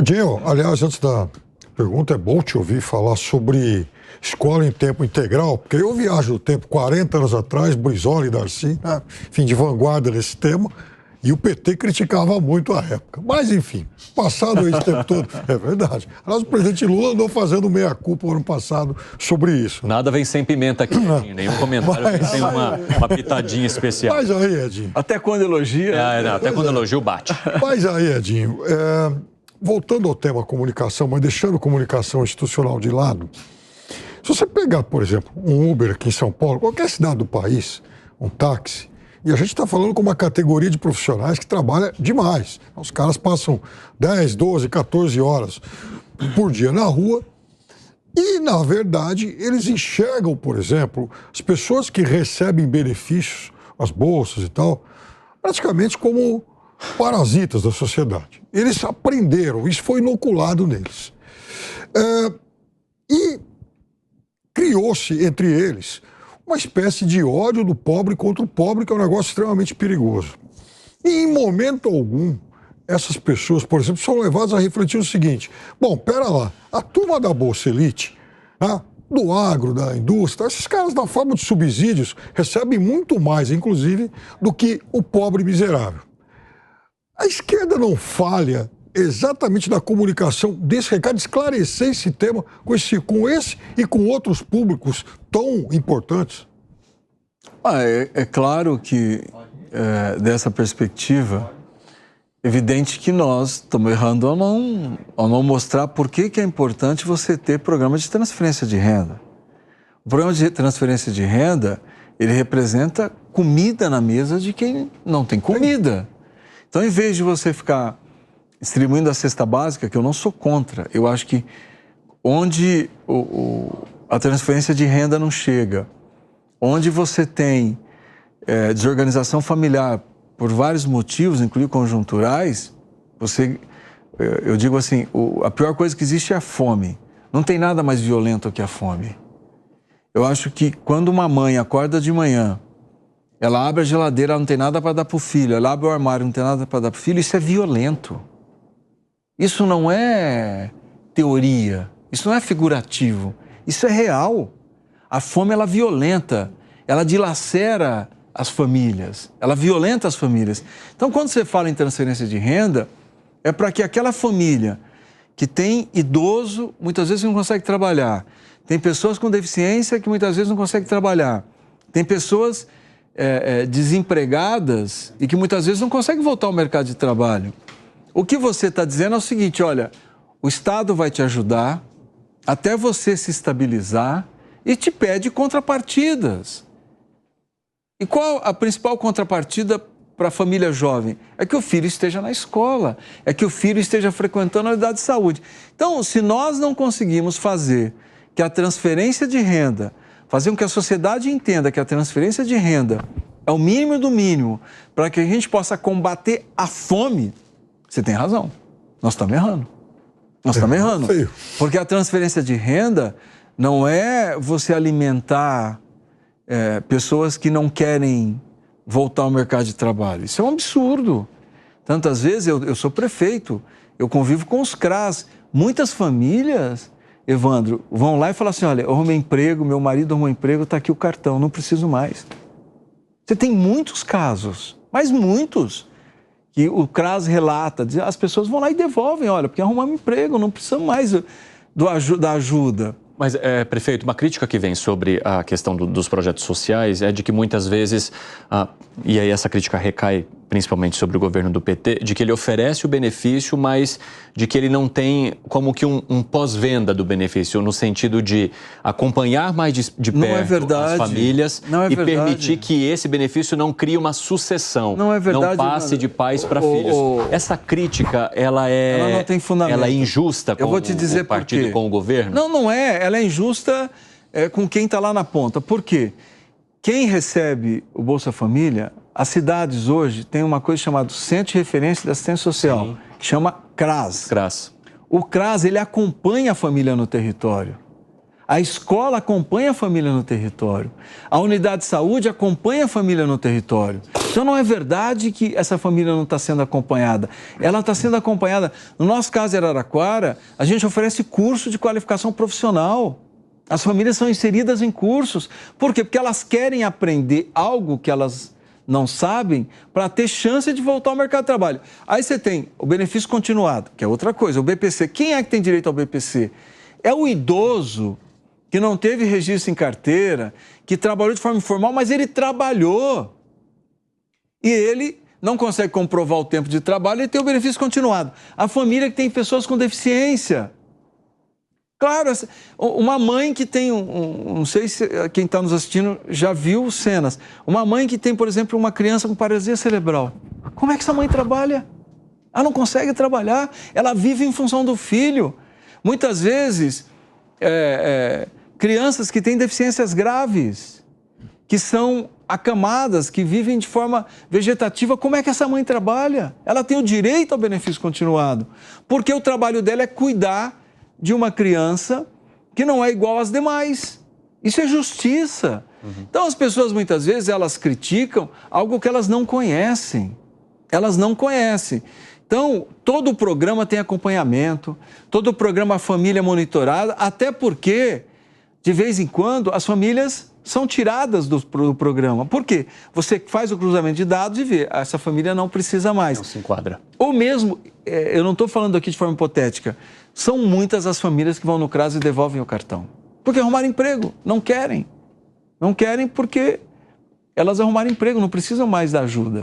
Dinho, aliás, antes da pergunta, é bom te ouvir falar sobre escola em tempo integral, porque eu viajo o tempo 40 anos atrás, Brizola e Darcy, né? Enfim, de vanguarda nesse tema, e o PT criticava muito a época. Mas, enfim, passado esse tempo todo, é verdade. Aliás, o presidente Lula andou fazendo meia-culpa ano passado sobre isso. Nada vem sem pimenta aqui, Edinho. Nenhum comentário tem uma pitadinha especial. Mas aí, Edinho... Até quando elogia... Não, até quando elogio bate. Mas aí, Edinho, voltando ao tema comunicação, mas deixando comunicação institucional de lado, se você pegar, por exemplo, um Uber aqui em São Paulo, qualquer cidade do país, um táxi, e a gente está falando com uma categoria de profissionais que trabalha demais. Os caras passam 10, 12, 14 horas por dia na rua e, na verdade, eles enxergam, por exemplo, as pessoas que recebem benefícios, as bolsas e tal, praticamente como parasitas da sociedade. Eles aprenderam, isso foi inoculado neles. E criou-se entre eles uma espécie de ódio do pobre contra o pobre, que é um negócio extremamente perigoso. E em momento algum, essas pessoas, por exemplo, são levadas a refletir o seguinte: bom, pera lá, a turma da Bolsa Elite, né, do agro, da indústria, esses caras na forma de subsídios recebem muito mais, inclusive, do que o pobre miserável. A esquerda não falha exatamente na comunicação desse recado, esclarecer esse tema com esse e com outros públicos tão importantes? É claro que, dessa perspectiva, evidente que nós estamos errando ao não mostrar por que é importante você ter programa de transferência de renda. O programa de transferência de renda, ele representa comida na mesa de quem não tem comida. Então, em vez de você ficar distribuindo a cesta básica, que eu não sou contra, eu acho que onde a transferência de renda não chega, onde você tem desorganização familiar por vários motivos, inclusive conjunturais, eu digo assim, a pior coisa que existe é a fome. Não tem nada mais violento que a fome. Eu acho que quando uma mãe acorda de manhã, ela abre a geladeira, ela não tem nada para dar para o filho, ela abre o armário, não tem nada para dar para o filho, isso é violento. Isso não é teoria, isso não é figurativo, isso é real. A fome, ela violenta, ela dilacera as famílias, ela violenta as famílias. Então, quando você fala em transferência de renda, é para que aquela família que tem idoso, muitas vezes não consegue trabalhar, tem pessoas com deficiência que muitas vezes não conseguem trabalhar, tem pessoas desempregadas e que muitas vezes não conseguem voltar ao mercado de trabalho. O que você está dizendo é o seguinte: olha, o Estado vai te ajudar até você se estabilizar e te pede contrapartidas. E qual a principal contrapartida para a família jovem? É que o filho esteja na escola, é que o filho esteja frequentando a unidade de saúde. Então, se nós não conseguimos fazer que a transferência de renda, fazer com que a sociedade entenda que a transferência de renda é o mínimo do mínimo para que a gente possa combater a fome, você tem razão. Nós estamos errando. Nós estamos errando. Porque a transferência de renda não é você alimentar pessoas que não querem voltar ao mercado de trabalho. Isso é um absurdo. Tantas vezes, eu sou prefeito, eu convivo com os CRAS. Muitas famílias, Evandro, vão lá e falam assim: olha, eu arrumei emprego, meu marido arrumou emprego, está aqui o cartão, não preciso mais. Você tem muitos casos, mas muitos, que o CRAS relata, as pessoas vão lá e devolvem, olha, porque arrumamos emprego, não precisamos mais da ajuda. Mas, prefeito, uma crítica que vem sobre a questão dos projetos sociais é de que muitas vezes, e aí essa crítica recai principalmente sobre o governo do PT, de que ele oferece o benefício, mas de que ele não tem como que um pós-venda do benefício, no sentido de acompanhar mais de perto as famílias e permitir que esse benefício não crie uma sucessão, não passe de pais para filhos. Essa crítica, ela não tem fundamento. Ela é injusta com o partido e com o governo? Não é. Ela é injusta com quem está lá na ponta. Por quê? Quem recebe o Bolsa Família, as cidades hoje têm uma coisa chamada Centro de Referência de Assistência Social, sim, que chama CRAS. O CRAS, ele acompanha a família no território. A escola acompanha a família no território. A unidade de saúde acompanha a família no território. Então não é verdade que essa família não está sendo acompanhada. Ela está sendo acompanhada. No nosso caso, em Araraquara, a gente oferece curso de qualificação profissional. As famílias são inseridas em cursos. Por quê? Porque elas querem aprender algo que elas não sabem para ter chance de voltar ao mercado de trabalho. Aí você tem o benefício continuado, que é outra coisa, o BPC. Quem é que tem direito ao BPC? É o idoso que não teve registro em carteira, que trabalhou de forma informal, mas ele trabalhou. E ele não consegue comprovar o tempo de trabalho e tem o benefício continuado. A família que tem pessoas com deficiência. Claro, uma mãe que tem, não sei se quem está nos assistindo já viu cenas, uma mãe que tem, por exemplo, uma criança com paralisia cerebral. Como é que essa mãe trabalha? Ela não consegue trabalhar, ela vive em função do filho. Muitas vezes, crianças que têm deficiências graves, que são acamadas, que vivem de forma vegetativa, como é que essa mãe trabalha? Ela tem o direito ao benefício continuado, porque o trabalho dela é cuidar de uma criança que não é igual às demais. Isso é justiça. Então as pessoas muitas vezes elas criticam algo que elas não conhecem. Elas não conhecem. Então todo o programa tem acompanhamento, todo o programa família monitorada, até porque de vez em quando as famílias são tiradas do programa. Por quê? Você faz o cruzamento de dados e vê, essa família não precisa mais. Não se enquadra. Ou mesmo, eu não estou falando aqui de forma hipotética, são muitas as famílias que vão no CRAS e devolvem o cartão. Porque arrumaram emprego, não querem. Não querem porque elas arrumaram emprego, não precisam mais da ajuda.